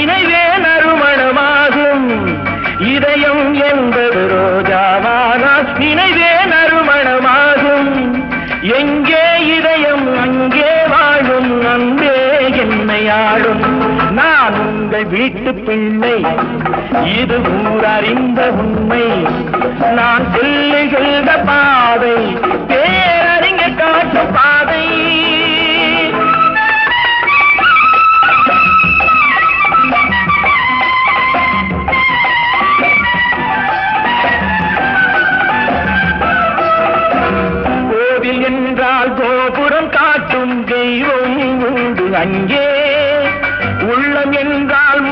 நினைவே நறுமணமாகும் இதயம் என்பது ரோஜாவானால் நினைவே நறுமணமாகும் எங்கே இதயம் அங்கே வாழும் அன்பே என்னை ஆளும் நான் உங்கள் வீட்டு பிள்ளை இது ஊரறிந்த உண்மை நான் செல்லுகின்ற பாதை பேரறிஞர் காட்டும் பாதை